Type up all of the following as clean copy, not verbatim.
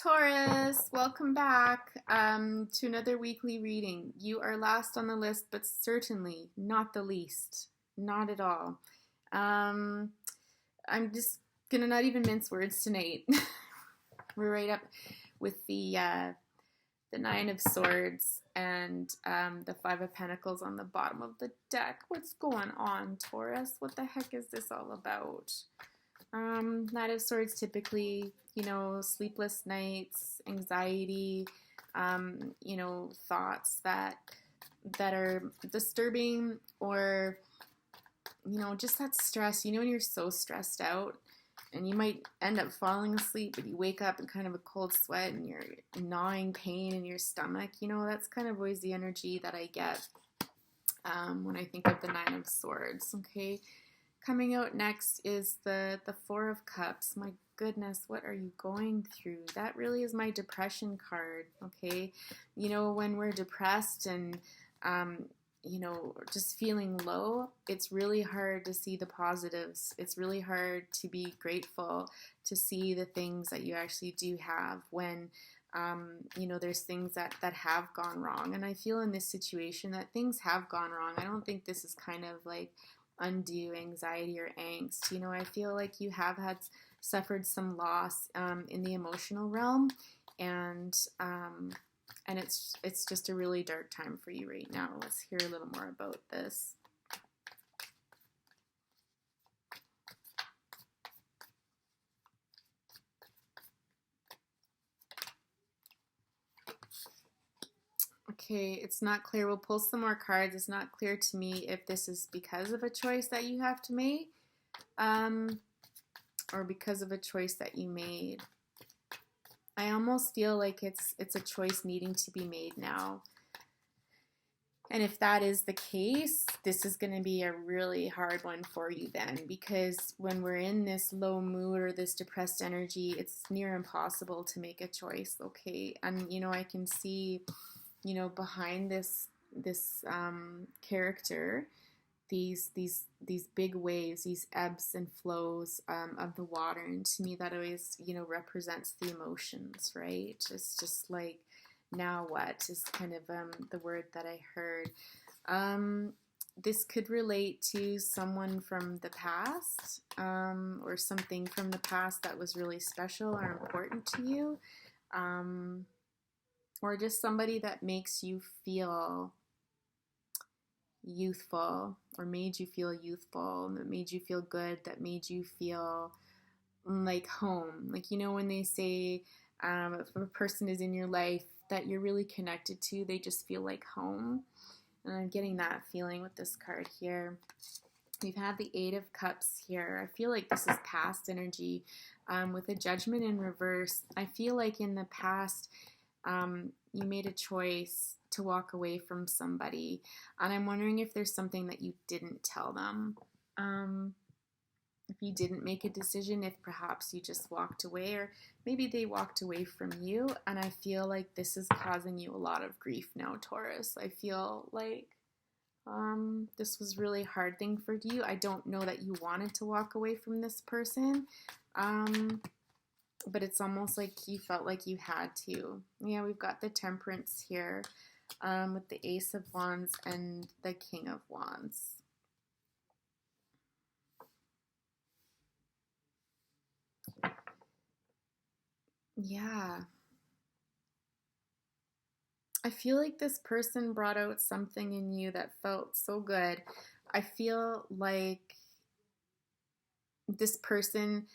Taurus, welcome back to another weekly reading. You are last on the list, but certainly not the least. Not at all. Um, I'm just gonna not even mince words tonight. We're right up with the Nine of Swords and the Five of Pentacles on the bottom of the deck. What's going on, Taurus? What the heck is this all about? Knight of Swords typically, sleepless nights, anxiety, thoughts that are disturbing, or just that stress. When you're so stressed out, and you might end up falling asleep, but you wake up in kind of a cold sweat and you're gnawing pain in your stomach. That's kind of always the energy that I get when I think of the Nine of Swords. Okay. Coming out next is the Four of Cups. My goodness, what are you going through? That really is my depression card, okay? When we're depressed and, just feeling low, it's really hard to see the positives. It's really hard to be grateful, to see the things that you actually do have when, there's things that have gone wrong. And I feel in this situation that things have gone wrong. I don't think this is kind of like undue anxiety or angst. I feel like you have suffered some loss in the emotional realm, and it's just a really dark time for you right now. Let's hear a little more about this. Okay, it's not clear. We'll pull some more cards. It's not clear to me if this is because of a choice that you have to make, or because of a choice that you made. I almost feel like it's a choice needing to be made now. And if that is the case, this is going to be a really hard one for you then, because when we're in this low mood or this depressed energy, it's near impossible to make a choice, okay? And, I can see, behind this character, these big waves, these ebbs and flows of the water, and to me that always represents the emotions, right? It's just like, now what is kind of the word that I heard. This could relate to someone from the past, or something from the past that was really special or important to you, or just somebody that makes you feel youthful, or made you feel youthful, that made you feel good, that made you feel like home. Like, when they say if a person is in your life that you're really connected to, they just feel like home. And I'm getting that feeling with this card here. We've had the Eight of Cups here. I feel like this is past energy with a Judgment in reverse. I feel like in the past you made a choice to walk away from somebody, and I'm wondering if there's something that you didn't tell them. If you didn't make a decision, if perhaps you just walked away, or maybe they walked away from you, and I feel like this is causing you a lot of grief now, Taurus. I feel like this was really a hard thing for you. I don't know that you wanted to walk away from this person, but it's almost like you felt like you had to. Yeah, we've got the Temperance here with the Ace of Wands and the King of Wands. Yeah. I feel like this person brought out something in you that felt so good. I feel like this person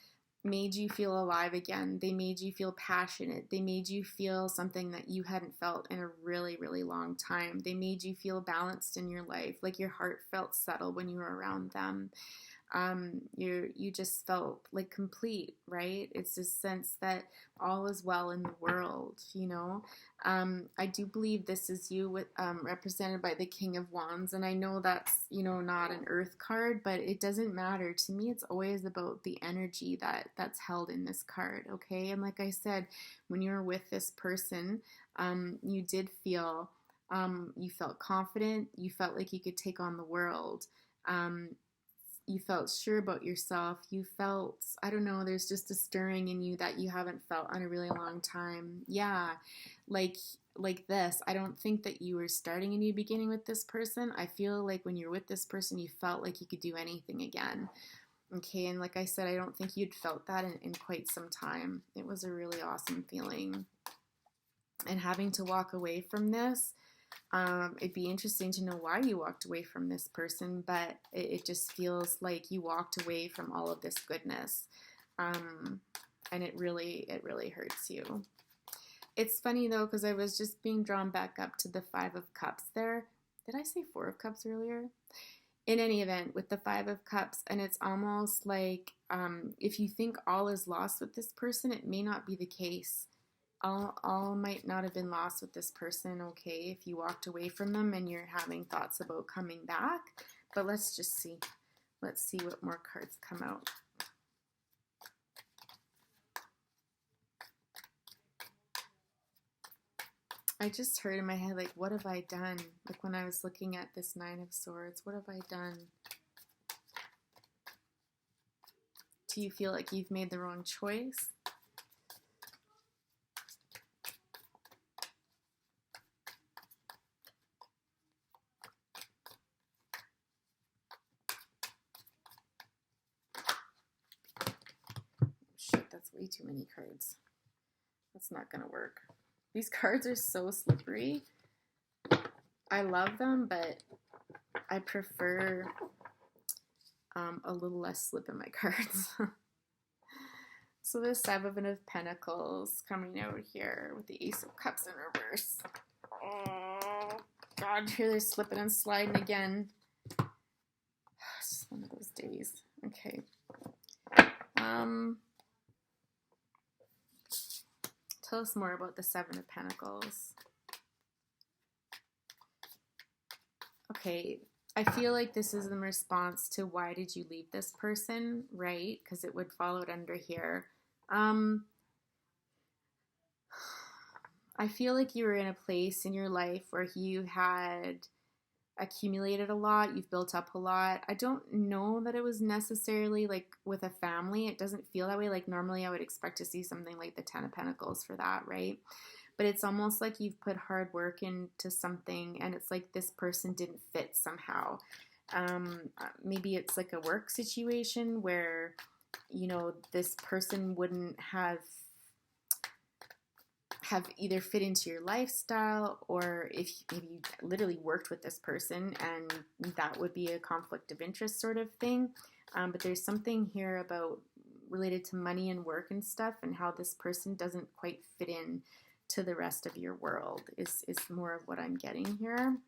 made you feel alive again. They made you feel passionate. They made you feel something that you hadn't felt in a really, really long time. They made you feel balanced in your life, like your heart felt settled when you were around them. You just felt like complete, right? It's this sense that all is well in the world, I do believe this is you with represented by the King of Wands, and I know that's not an earth card, but it doesn't matter to me. It's always about the energy that's held in this card, okay? And like I said, when you were with this person, you did feel you felt confident, you felt like you could take on the world. you felt sure about yourself. You felt, I don't know, there's just a stirring in you that you haven't felt in a really long time. Yeah, like like this. I don't think that you were starting a new beginning with this person. I feel like when you're with this person, you felt like you could do anything again. Okay, and like I said, I don't think you'd felt that in quite some time. It was a really awesome feeling. And having to walk away from this, it'd be interesting to know why you walked away from this person, but it just feels like you walked away from all of this goodness. Um, and it really hurts you. It's funny though, because I was just being drawn back up to the Five of Cups there. Did I say Four of Cups earlier? In any event, with the Five of Cups, and it's almost like if you think all is lost with this person, it may not be the case. All might not have been lost with this person, okay, if you walked away from them and you're having thoughts about coming back. But let's just see. Let's see what more cards come out. I just heard in my head, like, what have I done? Like when I was looking at this Nine of Swords, what have I done? Do you feel like you've made the wrong choice? Shit, that's way too many cards. That's not gonna work. These cards are so slippery. I love them, but I prefer a little less slip in my cards. So the Seven of Pentacles coming out here with the Ace of Cups in reverse. Oh, God, here they're slipping and sliding again. It's just one of those days. Okay. Tell us more about the Seven of Pentacles. Okay, I feel like this is in response to why did you leave this person, right? Because it would follow it under here. I feel like you were in a place in your life where you had accumulated a lot, you've built up a lot. I don't know that it was necessarily like with a family. It doesn't feel that way. Like normally I would expect to see something like the Ten of Pentacles for that, right? But it's almost like you've put hard work into something and it's like this person didn't fit somehow. Maybe it's like a work situation where, you know, this person wouldn't have either fit into your lifestyle, or if maybe you literally worked with this person and that would be a conflict of interest sort of thing. But there's something here about related to money and work and stuff and how this person doesn't quite fit in to the rest of your world is more of what I'm getting here.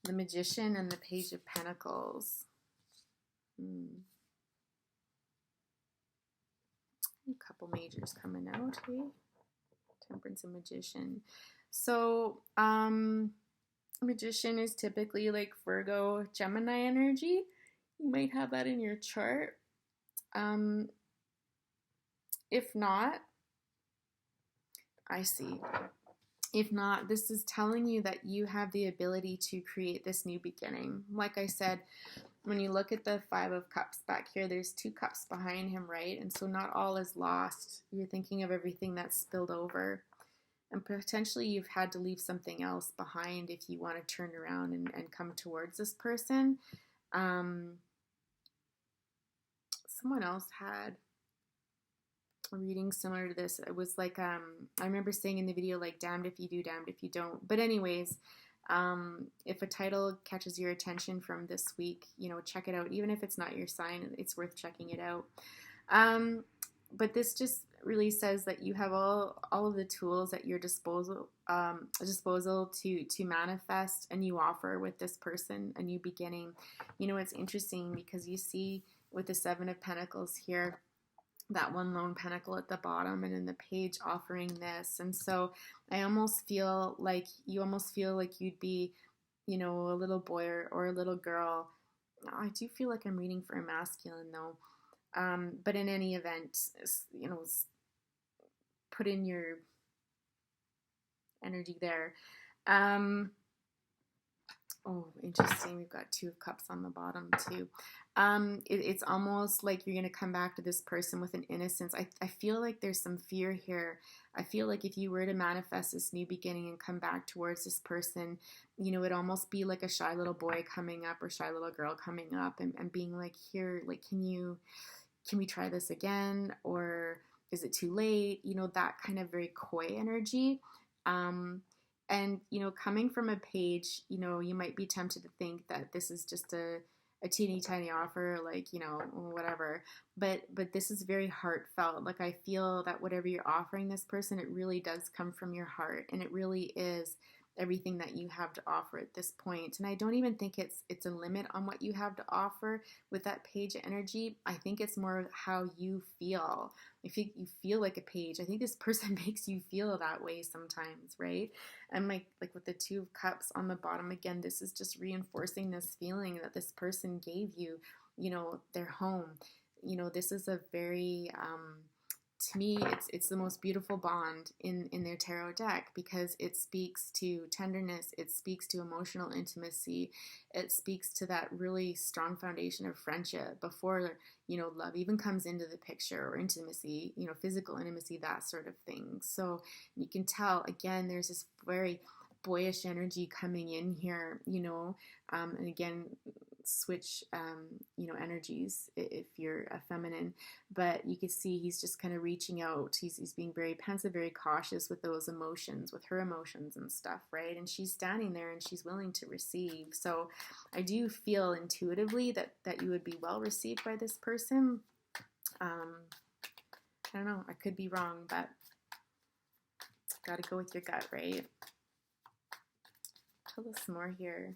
The Magician and the Page of Pentacles. A couple majors coming out, hey? Temperance and Magician. So, Magician is typically like Virgo, Gemini energy. You might have that in your chart. If not, I see. If not, this is telling you that you have the ability to create this new beginning. Like I said, when you look at the Five of Cups back here, there's two cups behind him, right? And so not all is lost. You're thinking of everything that's spilled over. And potentially you've had to leave something else behind if you want to turn around and come towards this person. Someone else had a reading similar to this. It was like, I remember saying in the video, like, damned if you do, damned if you don't. But anyways, if a title catches your attention from this week, you know, check it out. Even if it's not your sign, it's worth checking it out. But this just really says that you have all of the tools at your disposal to manifest a new offer with this person, a new beginning. You know, it's interesting because you see with the Seven of Pentacles here, that one lone pentacle at the bottom, and then the page offering this. And so I almost feel like you'd be, you know, a little boy or a little girl. I do feel like I'm reading for a masculine though. But in any event, you know, put in your energy there. Oh, interesting. We've got Two of Cups on the bottom too. It's almost like you're going to come back to this person with an innocence. I feel like there's some fear here. I feel like if you were to manifest this new beginning and come back towards this person, it'd almost be like a shy little boy coming up or shy little girl coming up and being like, here, like, can we try this again? Or is it too late? That kind of very coy energy. Um, and, coming from a page, you might be tempted to think that this is just a teeny tiny offer, like, whatever. But this is very heartfelt. Like, I feel that whatever you're offering this person, it really does come from your heart. And it really is everything that you have to offer at this point. And I don't even think it's a limit on what you have to offer with that page energy. I think it's more how you feel. If you feel like a page, I think this person makes you feel that way sometimes, right? And like with the Two of Cups on the bottom again, this is just reinforcing this feeling that this person gave you, their home. This is a very to me, it's the most beautiful bond in their tarot deck, because it speaks to tenderness, it speaks to emotional intimacy, it speaks to that really strong foundation of friendship before love even comes into the picture, or intimacy, physical intimacy, that sort of thing. So you can tell again, there's this very boyish energy coming in here, and again, switch energies if you're a feminine, but you can see he's just kind of reaching out. He's being very pensive, very cautious with those emotions, with her emotions and stuff, right? And she's standing there and she's willing to receive. So I do feel intuitively that you would be well received by this person. I don't know, I could be wrong, but gotta go with your gut, right? Tell us more here.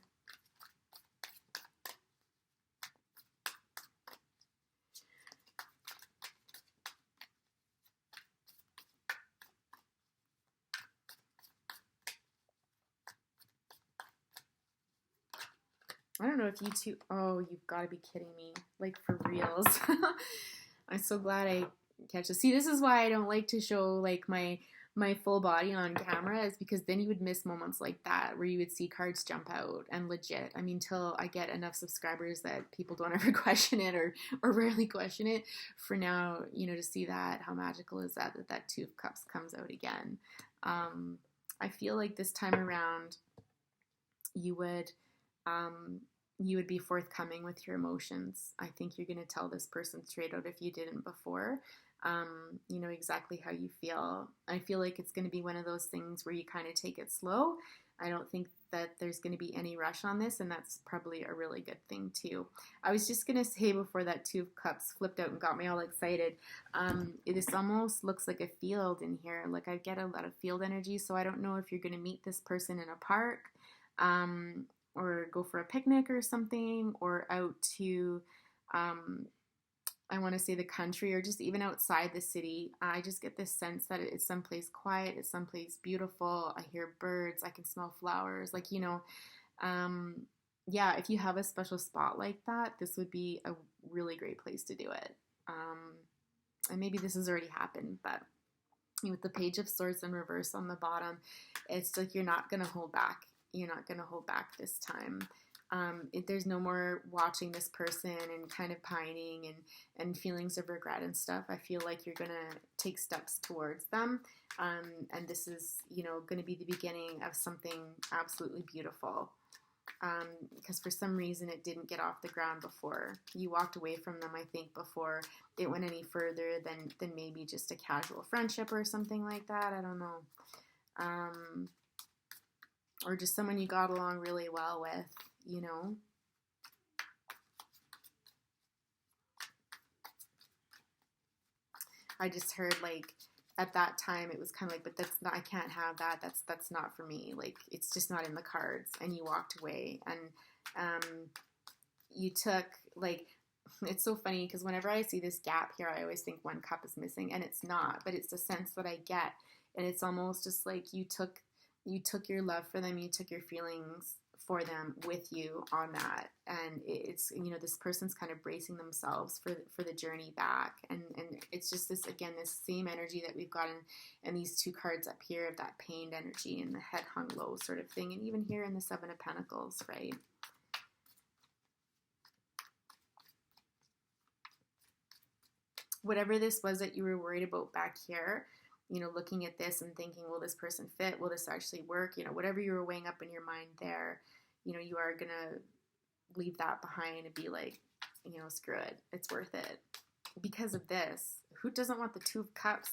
I don't know if you two, oh, you've got to be kidding me. Like, for reals. I'm so glad I catch this. See, this is why I don't like to show, like, my full body on camera, is because then you would miss moments like that where you would see cards jump out and legit. I mean, till I get enough subscribers that people don't ever question it, or rarely question it. For now, to see that, how magical is that Two of Cups comes out again. I feel like this time around, you would be forthcoming with your emotions. I think you're going to tell this person straight out, if you didn't before, exactly how you feel. I feel like it's going to be one of those things where you kind of take it slow. I don't think that there's going to be any rush on this, and that's probably a really good thing too. I was just going to say, before that Two of Cups flipped out and got me all excited, this almost looks like a field in here. Like, I get a lot of field energy, so I don't know if you're going to meet this person in a park, or go for a picnic or something, or out to, I want to say the country, or just even outside the city. I just get this sense that it's someplace quiet, it's someplace beautiful. I hear birds, I can smell flowers. Like, yeah, if you have a special spot like that, this would be a really great place to do it. And maybe this has already happened, but with the Page of Swords in reverse on the bottom, it's like you're not going to hold back. You're not going to hold back this time. There's no more watching this person and kind of pining and feelings of regret and stuff. I feel like you're going to take steps towards them. And this is, going to be the beginning of something absolutely beautiful. Because for some reason it didn't get off the ground before. You walked away from them, I think, before it went any further than maybe just a casual friendship or something like that. I don't know. Or just someone you got along really well with, I just heard, like, at that time it was kind of like, but that's not, I can't have that. That's not for me. Like, it's just not in the cards. And you walked away, and you took, like, it's so funny because whenever I see this gap here, I always think one cup is missing, and it's not, but it's the sense that I get. And it's almost just like you took your love for them, you took your feelings for them with you on that. And it's, you know, this person's kind of bracing themselves for the journey back. And it's just this, again, this same energy that we've got in these two cards up here of that pained energy and the head hung low sort of thing. And even here in the Seven of Pentacles, right? Whatever this was that you were worried about back here, you know, looking at this and thinking, will this person fit? Will this actually work? You know, whatever you were weighing up in your mind there, you know, you are going to leave that behind and be like, you know, screw it. It's worth it. Because of this, who doesn't want the Two of Cups?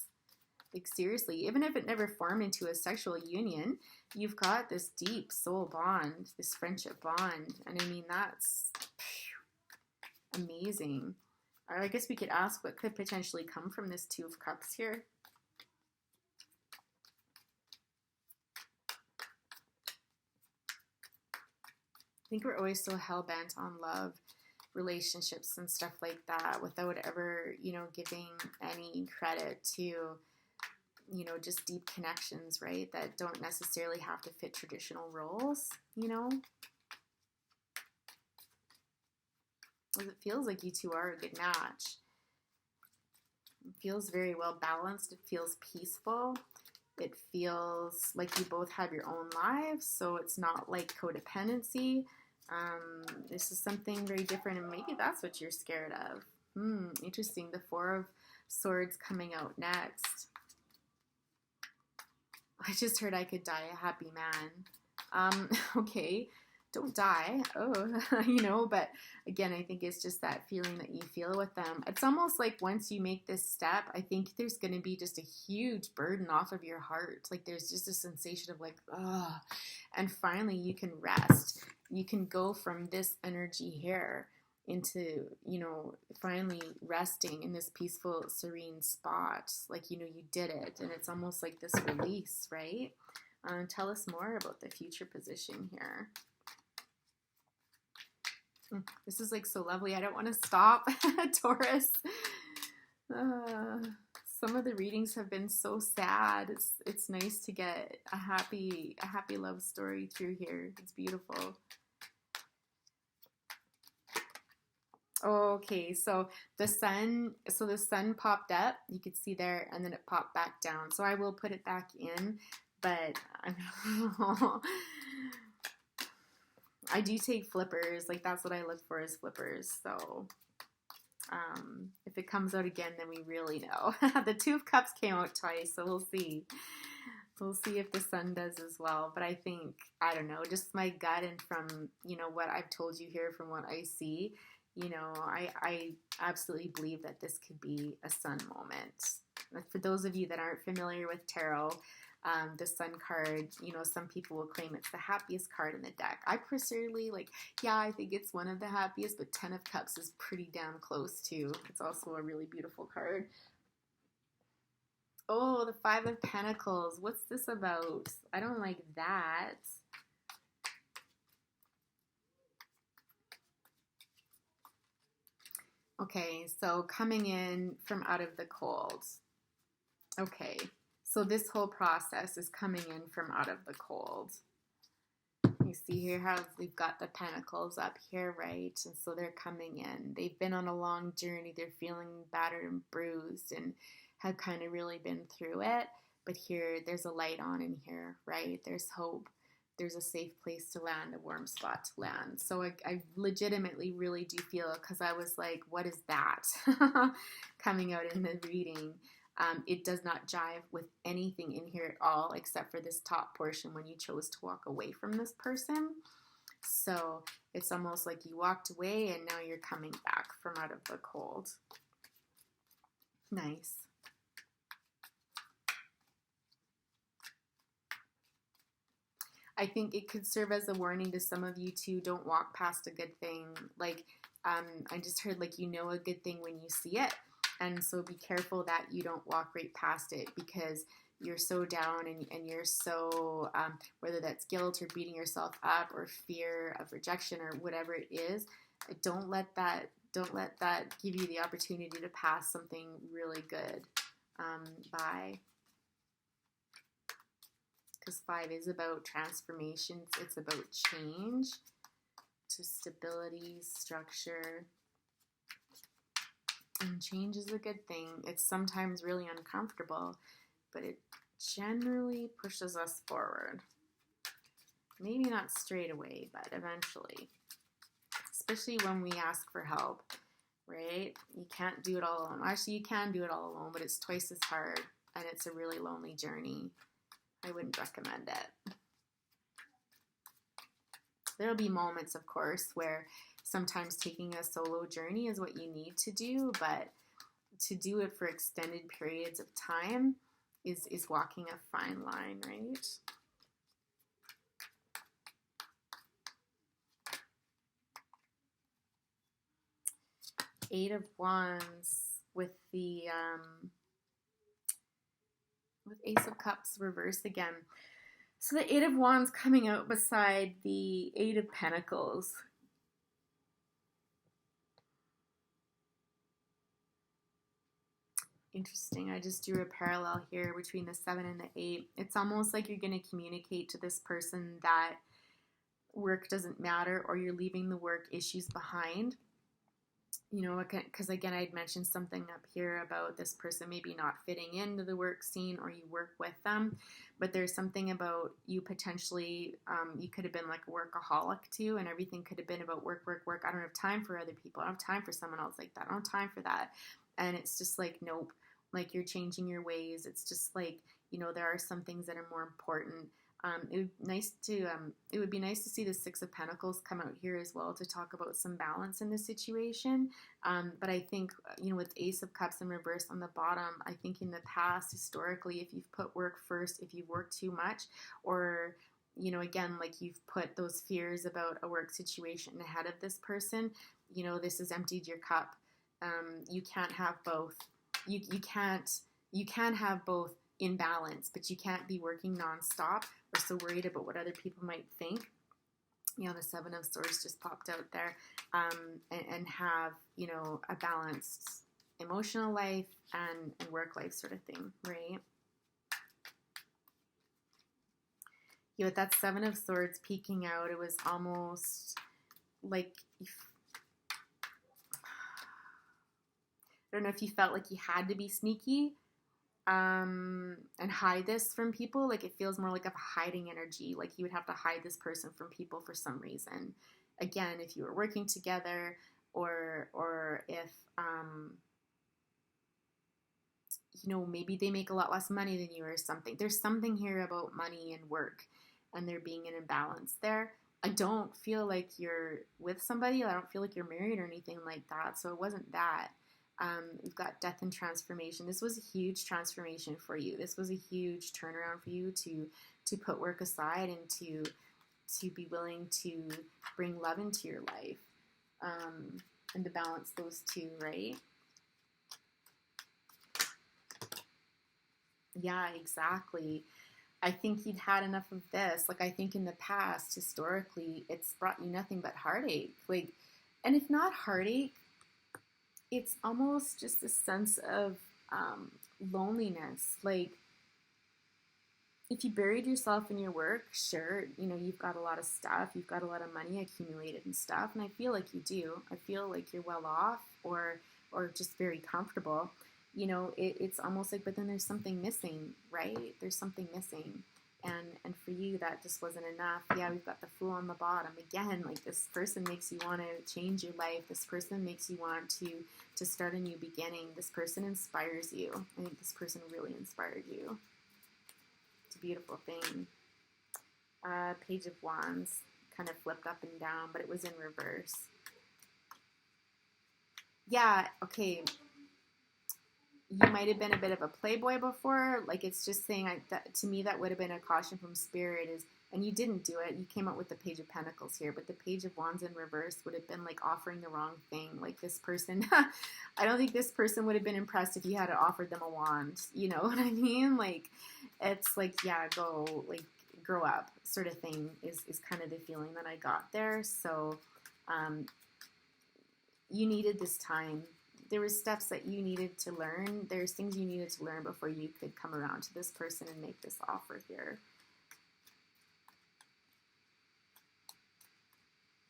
Like, seriously, even if it never formed into a sexual union, you've got this deep soul bond, this friendship bond. And I mean, that's amazing. Or I guess we could ask what could potentially come from this Two of Cups here. I think we're always so hell-bent on love, relationships and stuff like that without ever, you know, giving any credit to, you know, just deep connections, right? That don't necessarily have to fit traditional roles, you know? It feels like you two are a good match. It feels very well balanced. It feels peaceful. It feels like you both have your own lives, so it's not like codependency. This is something very different, and maybe that's what you're scared of. Interesting. The Four of Swords coming out next. I just heard I could die a happy man. Okay. Don't die. Oh, you know, but again, I think it's just that feeling that you feel with them. It's almost like once you make this step, I think there's going to be just a huge burden off of your heart. Like there's just a sensation of like, oh, and finally you can rest. You can go from this energy here into, you know, finally resting in this peaceful, serene spot. Like, you know, you did it. And it's almost like this release, right? Tell us more about the future position here. This is like so lovely. I don't want to stop, Taurus. Some of the readings have been so sad. It's nice to get a happy love story through here. It's beautiful. Okay, so the sun popped up. You could see there, and then it popped back down. So I will put it back in, but I do take flippers. Like that's what I look for is flippers. So if it comes out again, then we really know. The Two of Cups came out twice, so we'll see. We'll see if the sun does as well. But I think, I don't know, just my gut and from, you know, what I've told you here, from what I see, you know, I absolutely believe that this could be a sun moment. For those of you that aren't familiar with tarot, the sun card, you know, some people will claim it's the happiest card in the deck. I personally, like, yeah, I think it's one of the happiest, but Ten of Cups is pretty damn close too. It's also a really beautiful card. Oh, the Five of Pentacles. What's this about? I don't like that. Okay, so coming in from out of the cold. Okay, so this whole process is coming in from out of the cold. You see here how we've got the pentacles up here, right? And so they're coming in. They've been on a long journey. They're feeling battered and bruised and have kind of really been through it. But here, there's a light on in here, right? There's hope. There's a safe place to land, a warm spot to land. So I legitimately really do feel, because I was like, what is that coming out in the reading? It does not jive with anything in here at all, except for this top portion when you chose to walk away from this person. So it's almost like you walked away and now you're coming back from out of the cold. Nice. I think it could serve as a warning to some of you too. Don't walk past a good thing. Like, I just heard, like, you know a good thing when you see it. And so be careful that you don't walk right past it, because you're so down and you're so, whether that's guilt or beating yourself up or fear of rejection or whatever it is, don't let that give you the opportunity to pass something really good by. because 5 is about transformations. It's about change. So stability, structure, and change is a good thing. It's sometimes really uncomfortable, but it generally pushes us forward. Maybe not straight away, but eventually. Especially when we ask for help, right? You can't do it all alone. Actually, you can do it all alone, but it's twice as hard, and it's a really lonely journey. I wouldn't recommend it. There'll be moments, of course, where sometimes taking a solo journey is what you need to do, but to do it for extended periods of time is walking a fine line, right? Eight of Wands with the with Ace of Cups reversed again. So the Eight of Wands coming out beside the Eight of Pentacles. Interesting. I just drew a parallel here between the 7 and the 8. It's almost like you're going to communicate to this person that work doesn't matter, or you're leaving the work issues behind. You know, because again, I'd mentioned something up here about this person maybe not fitting into the work scene, or you work with them, but there's something about you potentially, you could have been like a workaholic too, and everything could have been about work, work, work. I don't have time for other people. I don't have time for someone else like that. I don't have time for that. And it's just like, nope, like you're changing your ways. It's just like, you know, there are some things that are more important. It would be nice to see the Six of Pentacles come out here as well to talk about some balance in the situation. But I think, you know, with Ace of Cups in reverse on the bottom, I think in the past, historically, if you've put work first, if you've worked too much, or, you know, again, like you've put those fears about a work situation ahead of this person, you know, this has emptied your cup. You can't have both. You can have both in balance, but you can't be working nonstop or so worried about what other people might think. You know, the Seven of Swords just popped out there, and have, you know, a balanced emotional life and work life sort of thing, right? You know, with that Seven of Swords peeking out, it was almost like, I don't know if you felt like you had to be sneaky and hide this from people. Like it feels more like a hiding energy, like you would have to hide this person from people for some reason. Again, if you were working together, or if you know, maybe they make a lot less money than you or something. There's something here about money and work and there being an imbalance there. I don't feel like you're with somebody. I don't feel like you're married or anything like that. So it wasn't that. We've got death and transformation. This was a huge transformation for you. This was a huge turnaround for you to put work aside and to be willing to bring love into your life, and to balance those two, right? Yeah, exactly. I think you'd had enough of this. Like, I think in the past, historically, it's brought you nothing but heartache. Like, and if not heartache, it's almost just a sense of loneliness. Like, if you buried yourself in your work, sure, you know, you've got a lot of stuff, you've got a lot of money accumulated and stuff, and I feel like you do. I feel like you're well off, or just very comfortable. You know, it's almost like, but then there's something missing, right? There's something missing. And for you, that just wasn't enough. Yeah, we've got the Fool on the bottom. Again, like, this person makes you want to change your life. This person makes you want to start a new beginning. This person inspires you. I think this person really inspired you. It's a beautiful thing. Page of Wands kind of flipped up and down, but it was in reverse. Yeah, okay. You might have been a bit of a playboy before. Like, it's just saying, to me, that would have been a caution from Spirit is, and you didn't do it. You came out with the Page of Pentacles here, but the Page of Wands in reverse would have been like offering the wrong thing. Like, this person, I don't think this person would have been impressed if you had offered them a wand. You know what I mean? Like, it's like, yeah, go, like, grow up sort of thing is kind of the feeling that I got there. So, you needed this time. There were steps that you needed to learn. There's things you needed to learn before you could come around to this person and make this offer here.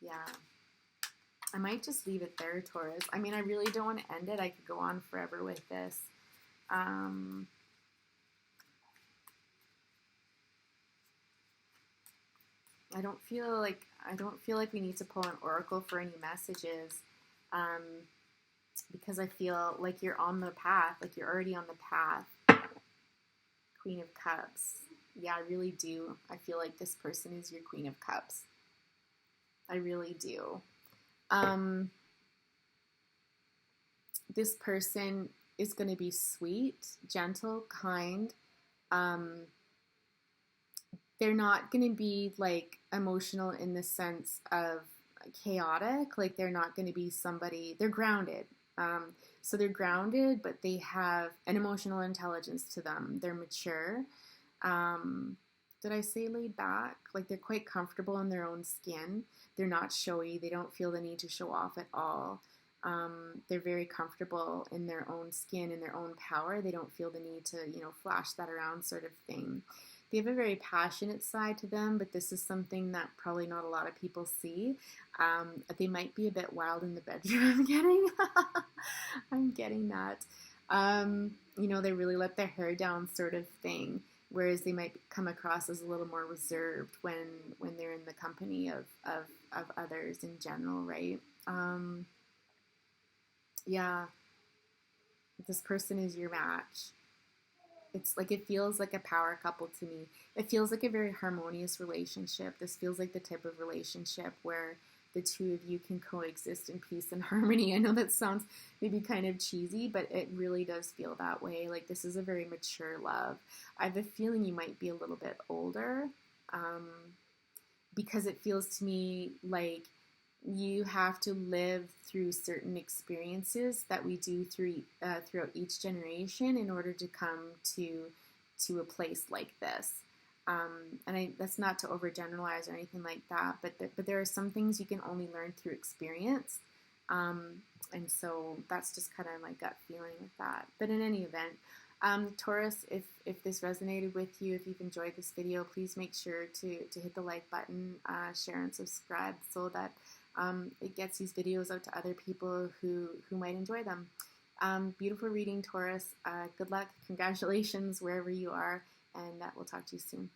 Yeah. I might just leave it there, Taurus. I mean, I really don't want to end it. I could go on forever with this. Um, I don't feel like we need to pull an oracle for any messages, um, because I feel like you're on the path, like you're already on the path. Queen of Cups. Yeah, I really do. I feel like this person is your Queen of Cups. I really do. Um, this person is going to be sweet, gentle, kind. Um, they're not going to be like emotional in the sense of chaotic. Like they're not going to be somebody, they're grounded. So they're grounded, but they have an emotional intelligence to them. They're mature. Um, did I say laid back? Like they're quite comfortable in their own skin. They're not showy. They don't feel the need to show off at all. They're very comfortable in their own skin, in their own power. They don't feel the need to, flash that around sort of thing. They have a very passionate side to them, but this is something that probably not a lot of people see. They might be a bit wild in the bedroom. I'm getting that. They really let their hair down sort of thing, whereas they might come across as a little more reserved when they're in the company of others in general, right? Yeah, this person is your match. It's like it feels like a power couple to me. It feels like a very harmonious relationship. This feels like the type of relationship where the two of you can coexist in peace and harmony. I know that sounds maybe kind of cheesy, but it really does feel that way. Like this is a very mature love. I have a feeling you might be a little bit older, um, because it feels to me like you have to live through certain experiences that we do throughout each generation in order to come to a place like this. That's not to overgeneralize or anything like that, but there are some things you can only learn through experience, and so that's just kind of my gut feeling with that. But in any event, Taurus, if this resonated with you, if you've enjoyed this video, please make sure to hit the like button, share and subscribe so that it gets these videos out to other people who might enjoy them. Beautiful reading, Taurus. Good luck. Congratulations wherever you are, and we'll talk to you soon.